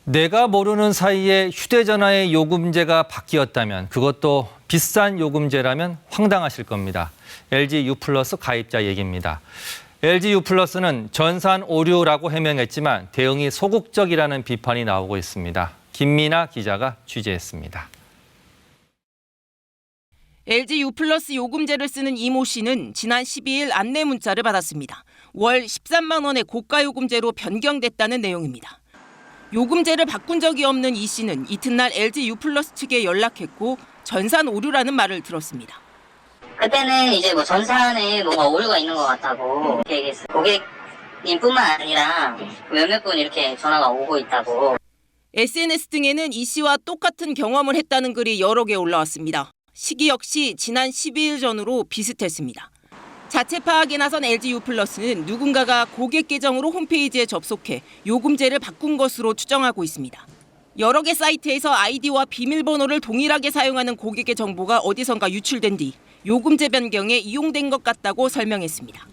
내가 모르는 사이에 휴대전화의 요금제가 바뀌었다면, 그것도 비싼 요금제라면 황당하실 겁니다. LG U+ 가입자 얘기입니다. LG U+는 전산 오류라고 해명했지만 대응이 소극적이라는 비판이 나오고 있습니다. 김민아 기자가 취재했습니다. LG U+ 요금제를 쓰는 이모 씨는 지난 12일 안내 문자를 받았습니다. 월 13만 원의 고가 요금제로 변경됐다는 내용입니다. 요금제를 바꾼 적이 없는 이 씨는 이튿날 LG U+ 측에 연락했고 전산 오류라는 말을 들었습니다. 그때는 이제 뭐 전산에 뭔가 오류가 있는 것 같다고 얘기했어요. 고객님뿐만 아니라 몇몇 분 이렇게 전화가 오고 있다고. SNS 등에는 이 씨와 똑같은 경험을 했다는 글이 여러 개 올라왔습니다. 시기 역시 지난 12일 전으로 비슷했습니다. 자체 파악에 나선 LG U+는 누군가가 고객 계정으로 홈페이지에 접속해 요금제를 바꾼 것으로 추정하고 있습니다. 여러 개 사이트에서 아이디와 비밀번호를 동일하게 사용하는 고객의 정보가 어디선가 유출된 뒤 요금제 변경에 이용된 것 같다고 설명했습니다.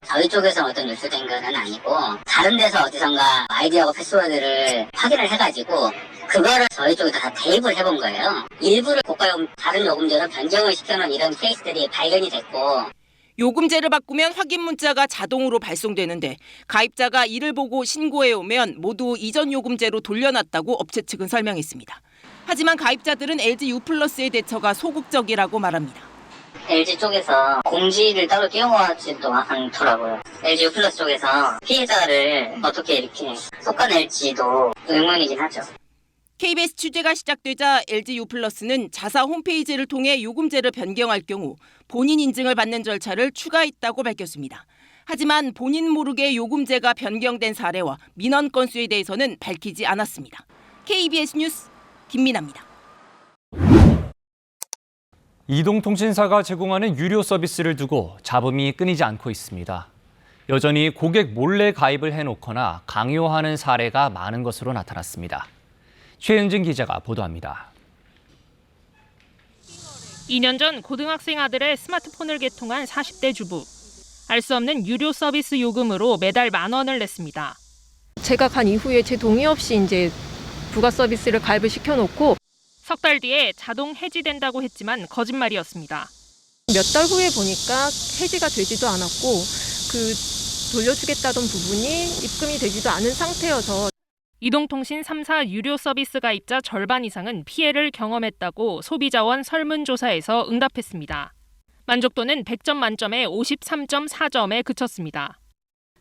저희 쪽에서 어떤 유출된 건 아니고 다른 데서 어디선가 아이디하고 패스워드를 확인을 해가지고 그거를 저희 쪽에서 다 대입을 해본 거예요. 일부를 고가요금 다른 요금제로 변경을 시켜놓은 이런 케이스들이 발견이 됐고. 요금제를 바꾸면 확인 문자가 자동으로 발송되는데 가입자가 이를 보고 신고해오면 모두 이전 요금제로 돌려놨다고 업체 측은 설명했습니다. 하지만 가입자들은 LG U+의 대처가 소극적이라고 말합니다. LG 쪽에서 공지를 따로 띄워가지도 않더라고요. LG U+ 쪽에서 피해자를 어떻게 이렇게 솎아낼지도 의문이긴 하죠. KBS 취재가 시작되자 LG U+는 자사 홈페이지를 통해 요금제를 변경할 경우 본인 인증을 받는 절차를 추가했다고 밝혔습니다. 하지만 본인 모르게 요금제가 변경된 사례와 민원 건수에 대해서는 밝히지 않았습니다. KBS 뉴스 김민아입니다. 이동통신사가 제공하는 유료 서비스를 두고 잡음이 끊이지 않고 있습니다. 여전히 고객 몰래 가입을 해놓거나 강요하는 사례가 많은 것으로 나타났습니다. 최은진 기자가 보도합니다. 2년 전 고등학생 아들의 스마트폰을 개통한 40대 주부. 알 수 없는 유료 서비스 요금으로 매달 10,000원을 냈습니다. 제가 간 이후에 제 동의 없이 이제 부가 서비스를 가입을 시켜놓고 석 달 뒤에 자동 해지된다고 했지만 거짓말이었습니다. 몇 달 후에 보니까 해지가 되지도 않았고 그 돌려주겠다던 부분이 입금이 되지도 않은 상태여서 이동통신 3사 유료 서비스 가입자 절반 이상은 피해를 경험했다고 소비자원 설문조사에서 응답했습니다. 만족도는 100점 만점에 53.4점에 그쳤습니다.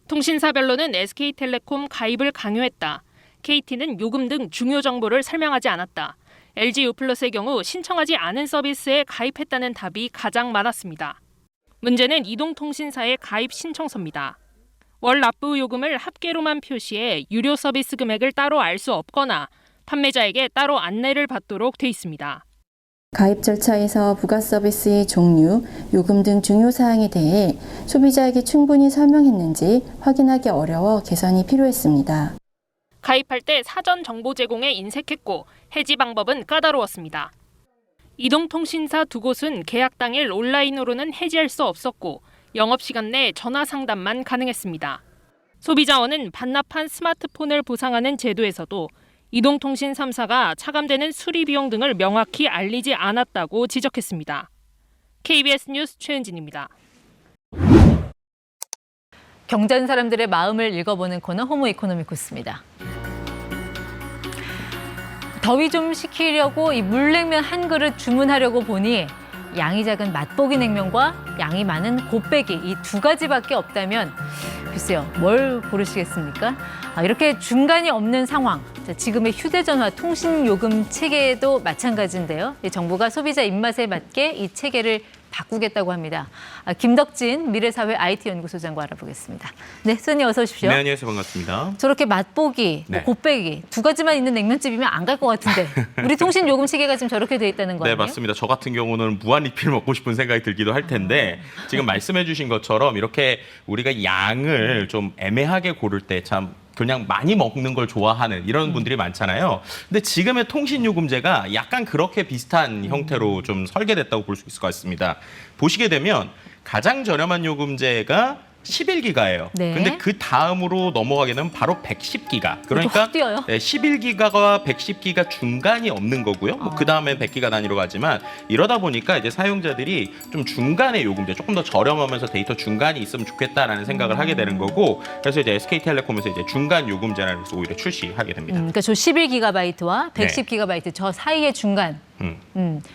통신사별로는 SK텔레콤 가입을 강요했다. KT는 요금 등 중요 정보를 설명하지 않았다. LG U+의 경우 신청하지 않은 서비스에 가입했다는 답이 가장 많았습니다. 문제는 이동통신사의 가입 신청서입니다. 월 납부 요금을 합계로만 표시해 유료 서비스 금액을 따로 알 수 없거나 판매자에게 따로 안내를 받도록 돼 있습니다. 가입 절차에서 부가 서비스의 종류, 요금 등 중요 사항에 대해 소비자에게 충분히 설명했는지 확인하기 어려워 개선이 필요했습니다. 가입할 때 사전 정보 제공에 인색했고 해지 방법은 까다로웠습니다. 이동통신사 두 곳은 계약 당일 온라인으로는 해지할 수 없었고 영업시간 내 전화 상담만 가능했습니다. 소비자원은 반납한 스마트폰을 보상하는 제도에서도 이동통신 3사가 차감되는 수리 비용 등을 명확히 알리지 않았다고 지적했습니다. KBS 뉴스 최은진입니다. 경제하는 사람들의 마음을 읽어보는 코너 호모 이코노미쿠스입니다. 더위 좀 식히려고 이 물냉면 한 그릇 주문하려고 보니 양이 작은 맛보기 냉면과 양이 많은 곱빼기 이 두 가지밖에 없다면 글쎄요, 뭘 고르시겠습니까? 이렇게 중간이 없는 상황. 지금의 휴대전화 통신요금 체계도 마찬가지인데요. 정부가 소비자 입맛에 맞게 이 체계를 바꾸겠다고 합니다. 김덕진 미래사회 IT연구소장과 알아보겠습니다. 네, 소장님 어서 오십시오. 네, 안녕하세요. 반갑습니다. 저렇게 맛보기, 네. 곱빼기 두 가지만 있는 냉면집이면 안 갈 것 같은데 우리 통신요금 체계가 지금 저렇게 돼 있다는 거 아니에요? 네, 맞습니다. 저 같은 경우는 무한 리필 먹고 싶은 생각이 들기도 할 텐데 지금 말씀해 주신 것처럼 이렇게 우리가 양을 좀 애매하게 고를 때 참 그냥 많이 먹는 걸 좋아하는 이런 분들이 많잖아요. 근데 지금의 통신요금제가 약간 그렇게 비슷한 형태로 좀 설계됐다고 볼 수 있을 것 같습니다. 보시게 되면 가장 저렴한 요금제가 11기가예요. 네. 근데 그 다음으로 넘어가게 되면 바로 110기가. 그러니까 확 뛰어요. 11기가와 110기가 중간이 없는 거고요. 그 다음에 100기가 단위로 가지만 이러다 보니까 이제 사용자들이 좀 중간의 요금제, 조금 더 저렴하면서 데이터 중간이 있으면 좋겠다라는 생각을 하게 되는 거고, 그래서 이제 SK텔레콤에서 이제 중간 요금제라는 것을 오히려 출시하게 됩니다. 그러니까 저 11기가바이트와 110기가바이트 저 사이의 중간.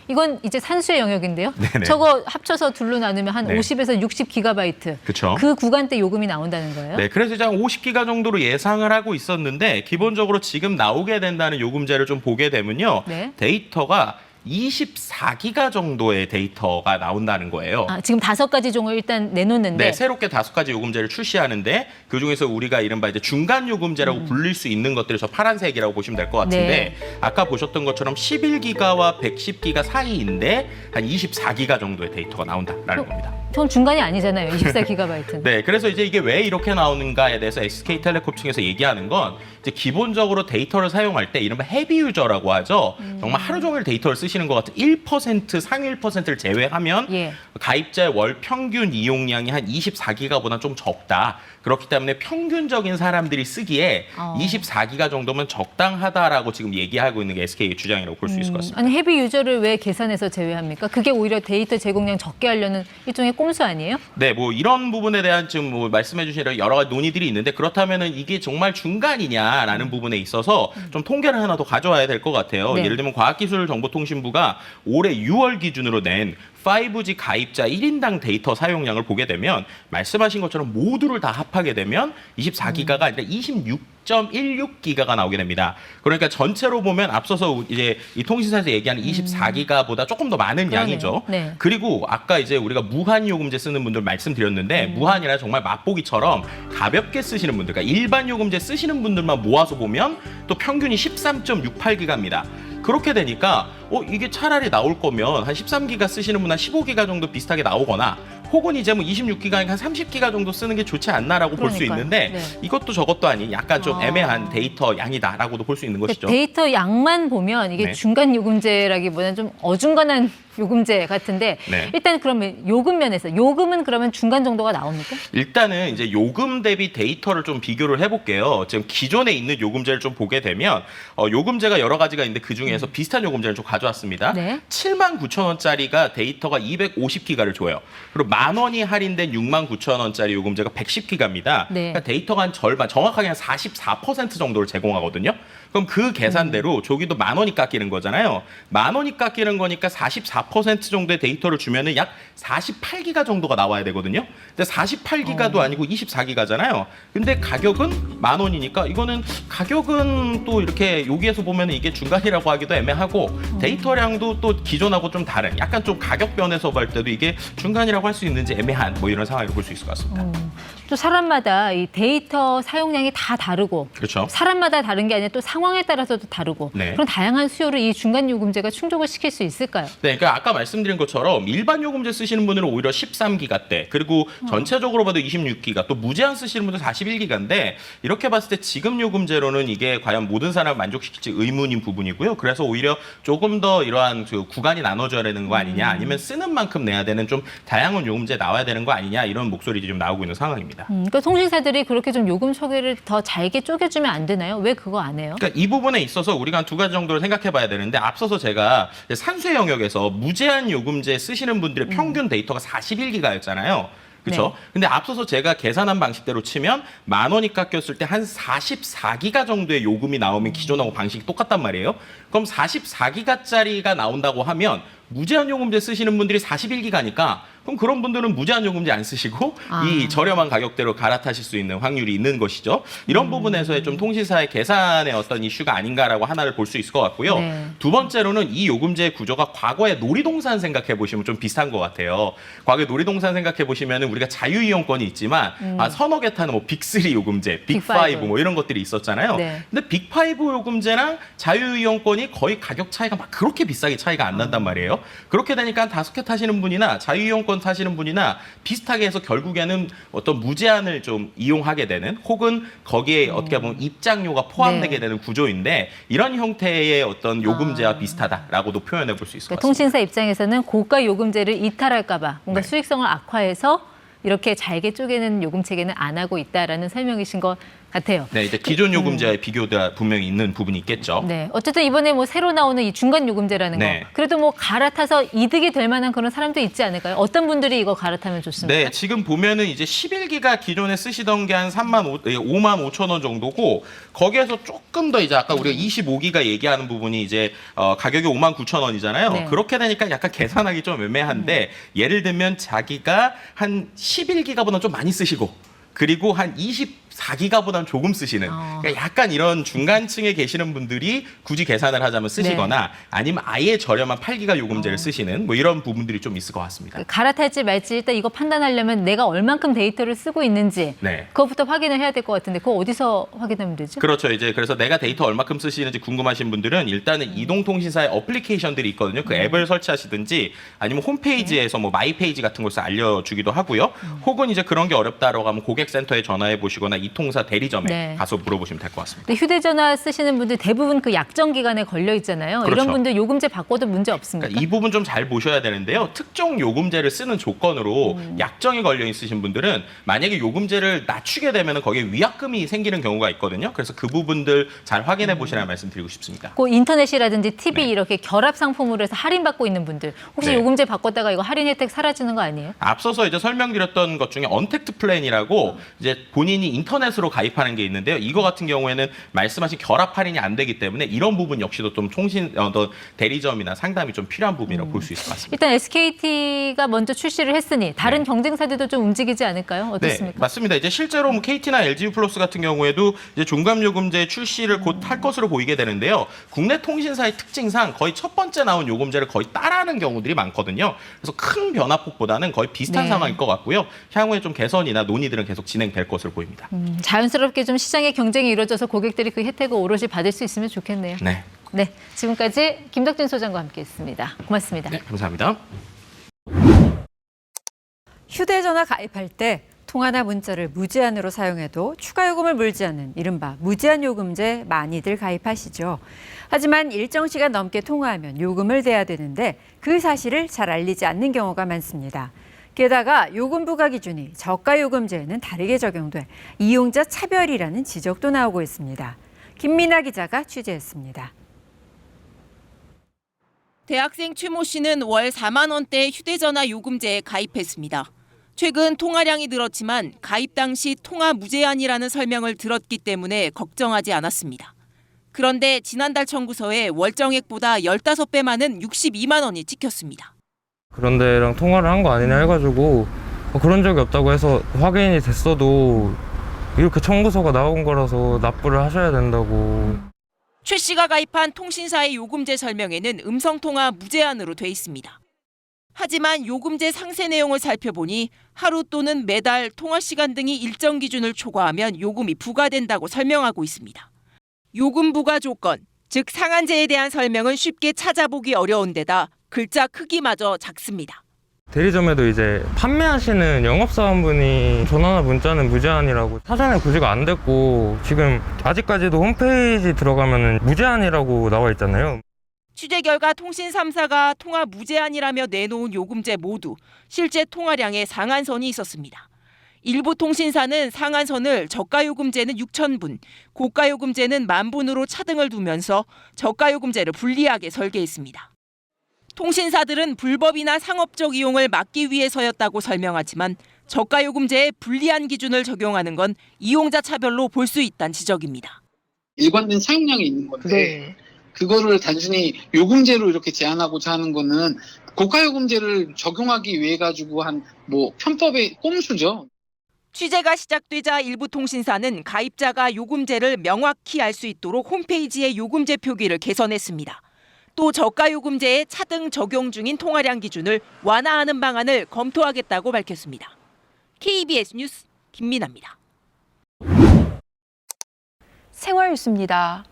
이건 이제 산수의 영역인데요. 네네. 저거 합쳐서 둘로 나누면 한 네. 50에서 60기가바이트. 그쵸. 그 구간대 요금이 나온다는 거예요. 네, 그래서 이제 한 50기가 정도로 예상을 하고 있었는데 기본적으로 지금 나오게 된다는 요금제를 좀 보게 되면요. 네. 데이터가 24기가 정도의 데이터가 나온다는 거예요. 아, 지금 5가지 종을 일단 내놓는데 네, 새롭게 5가지 요금제를 출시하는데 그 중에서 우리가 이른바 이제 중간 요금제라고 불릴 수 있는 것들이 저 파란색이라고 보시면 될 것 같은데 아까 보셨던 것처럼 11기가와 110기가 사이인데 한 24기가 정도의 데이터가 나온다라는 겁니다. 그럼 중간이 아니잖아요. 24기가바이트는. 네, 그래서 이제 이게 왜 이렇게 나오는가에 대해서 SK텔레콤 측에서 얘기하는 건 이제 기본적으로 데이터를 사용할 때 이른바 헤비 유저라고 하죠. 정말 하루 종일 데이터를 쓰시는 것 같은 1% 상위 1%를 제외하면 예. 가입자의 월 평균 이용량이 한 24기가보다 좀 적다. 그렇기 때문에 평균적인 사람들이 쓰기에 24기가 정도면 적당하다라고 지금 얘기하고 있는 게 SK의 주장이라고 볼 수 있을 것 같습니다. 아니 헤비 유저를 왜 계산해서 제외합니까? 그게 오히려 데이터 제공량 적게 하려는 일종의 꼼수 아니에요? 네, 뭐 이런 부분에 대한 지금 뭐 말씀해 주신 여러 가지 논의들이 있는데 그렇다면은 이게 정말 중간이냐라는 부분에 있어서 좀 통계를 하나 더 가져와야 될 것 같아요. 네. 예를 들면 과학기술정보통신부가 올해 6월 기준으로 낸 5G 가입자 1인당 데이터 사용량을 보게 되면 말씀하신 것처럼 모두를 다 합하게 되면 24기가가 아니라 26.16기가가 나오게 됩니다. 그러니까 전체로 보면 앞서서 이제 이 통신사에서 얘기하는 24기가보다 조금 더 많은 그러네요. 양이죠. 네. 그리고 아까 이제 우리가 무한 요금제 쓰는 분들 말씀드렸는데 무한이라 정말 맛보기처럼 가볍게 쓰시는 분들, 그러니까 일반 요금제 쓰시는 분들만 모아서 보면 또 평균이 13.68기가입니다. 그렇게 되니까 이게 차라리 나올 거면 한 13기가 쓰시는 분 한 15기가 정도 비슷하게 나오거나 혹은 이제 뭐 26기가 한 30기가 정도 쓰는 게 좋지 않나라고 볼 수 그러니까요. 있는데 네. 이것도 저것도 아닌 약간 좀 애매한 데이터 양이다라고도 볼 수 있는 것이죠. 데이터 양만 보면 이게 네. 중간 요금제라기보다는 좀 어중간한 요금제 같은데 네. 일단 그러면 요금 면에서 요금은 그러면 중간 정도가 나옵니까? 일단은 이제 요금 대비 데이터를 좀 비교를 해볼게요. 지금 기존에 있는 요금제를 좀 보게 되면 요금제가 여러 가지가 있는데 그 중에서 비슷한 요금제를 좀 가져왔습니다. 네. 79,000원짜리가 데이터가 250기가를 줘요. 그리고 10,000원이 할인된 69,000원짜리 요금제가 110기가입니다. 네. 그러니까 데이터가 한 절반, 정확하게 한 44% 정도를 제공하거든요. 그럼 그 계산대로 저기도 10,000원이 깎이는 거잖아요. 10,000원이 깎이는 거니까 44% 정도의 데이터를 주면은 약 48기가 정도가 나와야 되거든요. 근데 48기가도 아니고 24기가잖아요. 근데 가격은 10,000원이니까 이거는 가격은 또 이렇게 여기에서 보면 이게 중간이라고 하기도 애매하고 데이터량도 또 기존하고 좀 다른 약간 좀 가격 면에서 볼 때도 이게 중간이라고 할 수 있는지 애매한 뭐 이런 상황으로 볼 수 있을 것 같습니다. 또 사람마다 이 데이터 사용량이 다 다르고 그렇죠. 사람마다 다른 게 아니라 또 상황에 따라서도 다르고 네. 그런 다양한 수요를 이 중간 요금제가 충족을 시킬 수 있을까요? 네, 그러니까 아까 말씀드린 것처럼 일반 요금제 쓰시는 분들은 오히려 13기가대 그리고 전체적으로 봐도 26기가 또 무제한 쓰시는 분들 41기가인데 이렇게 봤을 때 지금 요금제로는 이게 과연 모든 사람을 만족시킬지 의문인 부분이고요. 그래서 오히려 조금 더 이러한 그 구간이 나눠져야 되는 거 아니냐 아니면 쓰는 만큼 내야 되는 좀 다양한 요금제 나와야 되는 거 아니냐 이런 목소리들이 좀 나오고 있는 상황입니다. 그러니까 통신사들이 그렇게 좀 요금 처리를 더 잘게 쪼개주면 안 되나요? 왜 그거 안 해요? 그러니까 이 부분에 있어서 우리가 한 두 가지 정도를 생각해 봐야 되는데 앞서서 제가 산수의 영역에서 무제한 요금제 쓰시는 분들의 평균 데이터가 41기가였잖아요. 그렇죠? 네. 근데 앞서서 제가 계산한 방식대로 치면 10,000원이 깎였을 때 한 44기가 정도의 요금이 나오면 기존하고 방식이 똑같단 말이에요. 그럼 44기가짜리가 나온다고 하면 무제한 요금제 쓰시는 분들이 41기가니까 그럼 그런 분들은 무제한 요금제 안 쓰시고 이 저렴한 가격대로 갈아타실 수 있는 확률이 있는 것이죠. 이런 부분에서의 좀 통신사의 계산의 어떤 이슈가 아닌가라고 하나를 볼 수 있을 것 같고요. 네. 두 번째로는 이 요금제의 구조가 과거의 놀이동산 생각해 보시면 좀 비슷한 것 같아요. 과거의 놀이동산 생각해 보시면 우리가 자유이용권이 있지만 서너 개 타는 뭐 빅3 요금제, 빅5 뭐 이런 것들이 있었잖아요. 네. 근데 빅5 요금제랑 자유이용권이 거의 가격 차이가 막 그렇게 비싸게 차이가 안 난단 말이에요. 그렇게 되니까 한 5개 타시는 분이나 자유이용권 타시는 분이나 비슷하게 해서 결국에는 어떤 무제한을 좀 이용하게 되는 혹은 거기에 어떻게 보면 입장료가 포함되게 되는 구조인데 이런 형태의 어떤 요금제와 비슷하다라고도 표현해 볼 수 있을 것 같습니다. 통신사 입장에서는 고가 요금제를 이탈할까 봐 뭔가 네. 수익성을 악화해서 이렇게 잘게 쪼개는 요금 체계는 안 하고 있다라는 설명이신 것 같아요. 네, 이제 기존 요금제와의 비교가 분명히 있는 부분이 있겠죠. 네, 어쨌든 이번에 뭐 새로 나오는 이 중간 요금제라는 네. 거, 그래도 뭐 갈아타서 이득이 될 만한 그런 사람도 있지 않을까요? 어떤 분들이 이거 갈아타면 좋습니까? 네, 지금 보면은 이제 11기가 기존에 쓰시던 게 한 5만 5천 원 정도고 거기에서 조금 더 이제 아까 우리가 25기가 얘기하는 부분이 이제 가격이 5만 9천 원이잖아요. 네. 그렇게 되니까 약간 계산하기 좀 애매한데 예를 들면 자기가 한 11기가보다 좀 많이 쓰시고 그리고 한 24기가보다는 조금 쓰시는 그러니까 약간 이런 중간층에 계시는 분들이 굳이 계산을 하자면 쓰시거나 아니면 아예 저렴한 8기가 요금제를 쓰시는 뭐 이런 부분들이 좀 있을 것 같습니다. 갈아탈지 말지 일단 이거 판단하려면 내가 얼만큼 데이터를 쓰고 있는지 네. 그것부터 확인을 해야 될 것 같은데 그거 어디서 확인하면 되죠? 그렇죠. 이제 그래서 내가 데이터 얼마큼 쓰시는지 궁금하신 분들은 일단은 이동통신사의 어플리케이션들이 있거든요. 그 앱을 설치하시든지 아니면 홈페이지에서 뭐 마이페이지 같은 곳에서 알려주기도 하고요. 혹은 이제 그런 게 어렵다라고 하면 고객센터에 전화해 보시거나 이통사 대리점에 가서 물어보시면 될 것 같습니다. 근데 휴대전화 쓰시는 분들 대부분 그 약정 기간에 걸려 있잖아요. 그렇죠. 이런 분들 요금제 바꿔도 문제 없습니까? 그러니까 이 부분 좀 잘 보셔야 되는데요. 특정 요금제를 쓰는 조건으로 약정이 걸려 있으신 분들은 만약에 요금제를 낮추게 되면 거기에 위약금이 생기는 경우가 있거든요. 그래서 그 부분들 잘 확인해 보시라는 말씀 드리고 싶습니다. 그 인터넷이라든지 TV 이렇게 결합 상품으로 해서 할인받고 있는 분들 혹시 네. 요금제 바꿨다가 이거 할인 혜택 사라지는 거 아니에요? 앞서서 이제 설명드렸던 것 중에 언택트 플랜이라고 이제 본인이 인터넷으로 가입하는 게 있는데요. 이거 같은 경우에는 말씀하신 결합 할인이 안 되기 때문에 이런 부분 역시도 좀 대리점이나 상담이 좀 필요한 부분이라고 볼 수 있을 것 같습니다. 일단 SKT가 먼저 출시를 했으니 다른 경쟁사들도 좀 움직이지 않을까요? 어떻습니까? 네, 맞습니다. 이제 실제로 뭐 KT나 LG U+ 같은 경우에도 이제 중간요금제 출시를 곧 할 것으로 보이게 되는데요. 국내 통신사의 특징상 거의 첫 번째 나온 요금제를 거의 따라하는 경우들이 많거든요. 그래서 큰 변화폭보다는 거의 비슷한 상황일 것 같고요. 향후에 좀 개선이나 논의들은 계속 진행될 것으로 보입니다. 자연스럽게 좀 시장의 경쟁이 이루어져서 고객들이 그 혜택을 오롯이 받을 수 있으면 좋겠네요. 네. 네, 지금까지 김덕준 소장과 함께했습니다. 고맙습니다. 네, 감사합니다. 휴대전화 가입할 때 통화나 문자를 무제한으로 사용해도 추가 요금을 물지 않는 이른바 무제한 요금제 많이들 가입하시죠. 하지만 일정 시간 넘게 통화하면 요금을 내야 되는데 그 사실을 잘 알리지 않는 경우가 많습니다. 게다가 요금 부과 기준이 저가 요금제에는 다르게 적용돼 이용자 차별이라는 지적도 나오고 있습니다. 김민아 기자가 취재했습니다. 대학생 최모 씨는 월 4만 원대 휴대전화 요금제에 가입했습니다. 최근 통화량이 늘었지만 가입 당시 통화 무제한이라는 설명을 들었기 때문에 걱정하지 않았습니다. 그런데 지난달 청구서에 월정액보다 15배 많은 62만 원이 찍혔습니다. 그런 데랑 통화를 한 거 아니냐 해가지고 그런 적이 없다고 해서 확인이 됐어도 이렇게 청구서가 나온 거라서 납부를 하셔야 된다고. 최 씨가 가입한 통신사의 요금제 설명에는 음성통화 무제한으로 돼 있습니다. 하지만 요금제 상세 내용을 살펴보니 하루 또는 매달 통화 시간 등이 일정 기준을 초과하면 요금이 부과된다고 설명하고 있습니다. 요금 부과 조건, 즉 상한제에 대한 설명은 쉽게 찾아보기 어려운 데다 글자 크기마저 작습니다. 대리점에도 이제 판매하시는 영업사원분이 전화나 문자는 무제한이라고 사전에 고지가 안 됐고 지금 아직까지도 홈페이지 들어가면 무제한이라고 나와 있잖아요. 취재 결과 통신 3사가 통화 무제한이라며 내놓은 요금제 모두 실제 통화량의 상한선이 있었습니다. 일부 통신사는 상한선을 저가 요금제는 6,000분, 고가 요금제는 10,000분으로 차등을 두면서 저가 요금제를 불리하게 설계했습니다. 통신사들은 불법이나 상업적 이용을 막기 위해서였다고 설명하지만 저가 요금제에 불리한 기준을 적용하는 건 이용자 차별로 볼 수 있다는 지적입니다. 일관된 사용량이 있는 건데 그거를 단순히 요금제로 이렇게 제한하고자 하는 거는 고가 요금제를 적용하기 위해 가지고 한 뭐 편법의 꼼수죠. 취재가 시작되자 일부 통신사는 가입자가 요금제를 명확히 알 수 있도록 홈페이지의 요금제 표기를 개선했습니다. 또 저가 요금제의 차등 적용 중인 통화량 기준을 완화하는 방안을 검토하겠다고 밝혔습니다. KBS 뉴스 김민아입니다. 생활 뉴스입니다.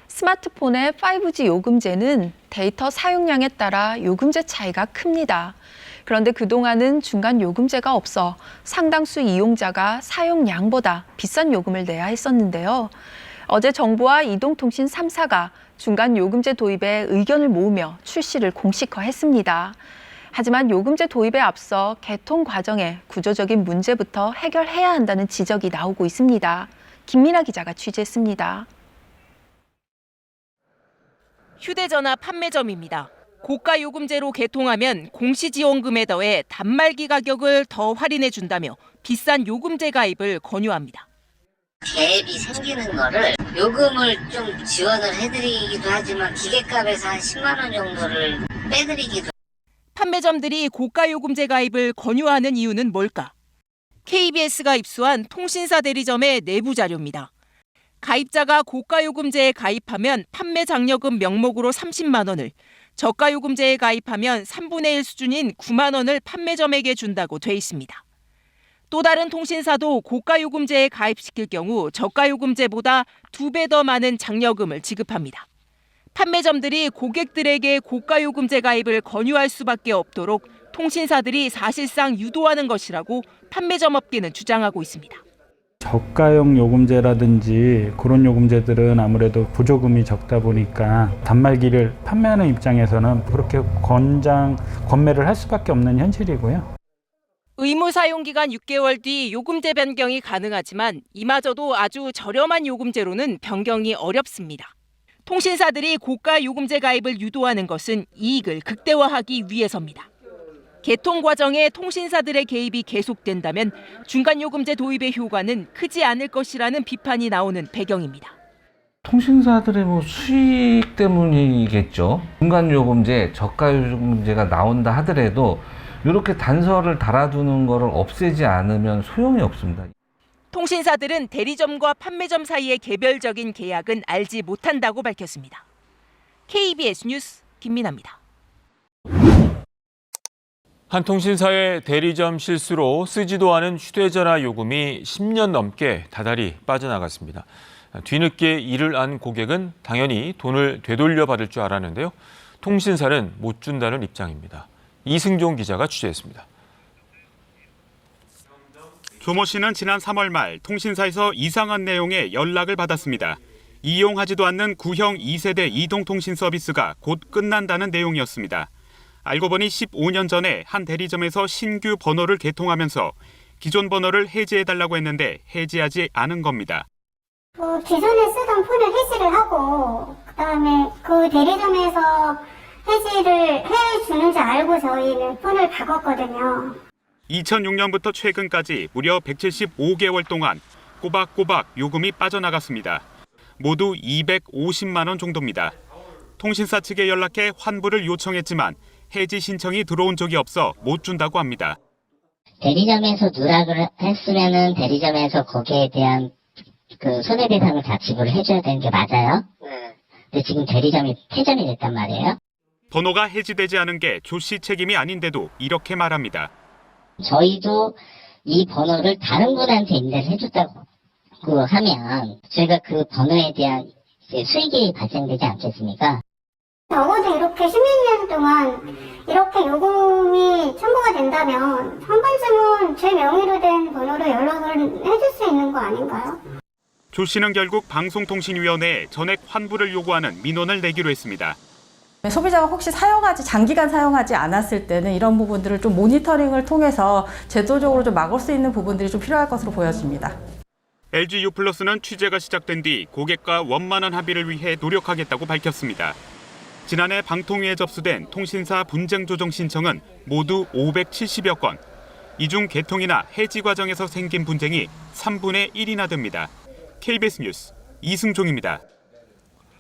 스마트폰의 5G 요금제는 데이터 사용량에 따라 요금제 차이가 큽니다. 그런데 그동안은 중간 요금제가 없어 상당수 이용자가 사용량보다 비싼 요금을 내야 했었는데요. 어제 정부와 이동통신 3사가 중간 요금제 도입에 의견을 모으며 출시를 공식화했습니다. 하지만 요금제 도입에 앞서 개통 과정에 구조적인 문제부터 해결해야 한다는 지적이 나오고 있습니다. 김민아 기자가 취재했습니다. 휴대전화 판매점입니다. 고가 요금제로 개통하면 공시지원금에 더해 단말기 가격을 더 할인해 준다며 비싼 요금제 가입을 권유합니다. 갭이 생기는 거를 요금을 좀 지원을 해드리기도 하지만 기계값에서 한 10만 원 정도를 빼드리기도. 판매점들이 고가 요금제 가입을 권유하는 이유는 뭘까? KBS가 입수한 통신사 대리점의 내부 자료입니다. 가입자가 고가 요금제에 가입하면 판매 장려금 명목으로 30만 원을, 저가 요금제에 가입하면 3분의 1 수준인 9만 원을 판매점에게 준다고 돼 있습니다. 또 다른 통신사도 고가 요금제에 가입시킬 경우 저가 요금제보다 2배 더 많은 장려금을 지급합니다. 판매점들이 고객들에게 고가 요금제 가입을 권유할 수밖에 없도록 통신사들이 사실상 유도하는 것이라고 판매점 업계는 주장하고 있습니다. 저가형 요금제라든지 그런 요금제들은 아무래도 보조금이 적다 보니까 단말기를 판매하는 입장에서는 그렇게 권매를 할 수밖에 없는 현실이고요. 의무 사용 기간 6개월 뒤 요금제 변경이 가능하지만 이마저도 아주 저렴한 요금제로는 변경이 어렵습니다. 통신사들이 고가 요금제 가입을 유도하는 것은 이익을 극대화하기 위해서입니다. 개통 과정에 통신사들의 개입이 계속된다면 중간 요금제 도입의 효과는 크지 않을 것이라는 비판이 나오는 배경입니다. 통신사들의 수익 때문이겠죠. 중간 요금제, 저가 요금제가 나온다 하더라도 이렇게 단서를 달아두는 것을 없애지 않으면 소용이 없습니다. 통신사들은 대리점과 판매점 사이의 개별적인 계약은 알지 못한다고 밝혔습니다. KBS 뉴스 김민아입니다. 한 통신사의 대리점 실수로 쓰지도 않은 휴대전화 요금이 10년 넘게 다달이 빠져나갔습니다. 뒤늦게 이를 안 고객은 당연히 돈을 되돌려 받을 줄 알았는데요. 통신사는 못 준다는 입장입니다. 이승종 기자가 취재했습니다. 조모 씨는 지난 3월 말 통신사에서 이상한 내용의 연락을 받았습니다. 이용하지도 않는 구형 2세대 이동통신 서비스가 곧 끝난다는 내용이었습니다. 알고 보니 15년 전에 한 대리점에서 신규 번호를 개통하면서 기존 번호를 해지해달라고 했는데 해지하지 않은 겁니다. 기존에 쓰던 폰을 해지를 하고 그다음에 그 대리점에서 해지를 해주는지 알고 저희는 폰을 바꿨거든요. 2006년부터 최근까지 무려 175개월 동안 꼬박꼬박 요금이 빠져나갔습니다. 모두 250만 원 정도입니다. 통신사 측에 연락해 환불을 요청했지만 해지 신청이 들어온 적이 없어 못 준다고 합니다. 대리점에서 누락을 했으면은 대리점에서 거기에 대한 그 손해배상을 다 지불을 해줘야 되는 게 맞아요. 근데 지금 대리점이 폐점이 됐단 말이에요. 번호가 해지되지 않은 게 조 씨 책임이 아닌데도 이렇게 말합니다. 저희도 이 번호를 다른 분한테 인대를 해줬다고 하면 저희가 그 번호에 대한 수익이 발생되지 않겠습니까? 적어도 이렇게 16년 동안 이렇게 요금이 청구가 된다면 한 번쯤은 제 명의로 된 번호로 연락을 해줄 수 있는 거 아닌가요? 조 씨는 결국 방송통신위원회에 전액 환불을 요구하는 민원을 내기로 했습니다. 소비자가 혹시 장기간 사용하지 않았을 때는 이런 부분들을 좀 모니터링을 통해서 제도적으로 좀 막을 수 있는 부분들이 좀 필요할 것으로 보여집니다. LG U+는 취재가 시작된 뒤 고객과 원만한 합의를 위해 노력하겠다고 밝혔습니다. 지난해 방통위에 접수된 통신사 분쟁 조정 신청은 모두 570여 건. 이 중 개통이나 해지 과정에서 생긴 분쟁이 3분의 1이나 됩니다. KBS 뉴스 이승종입니다.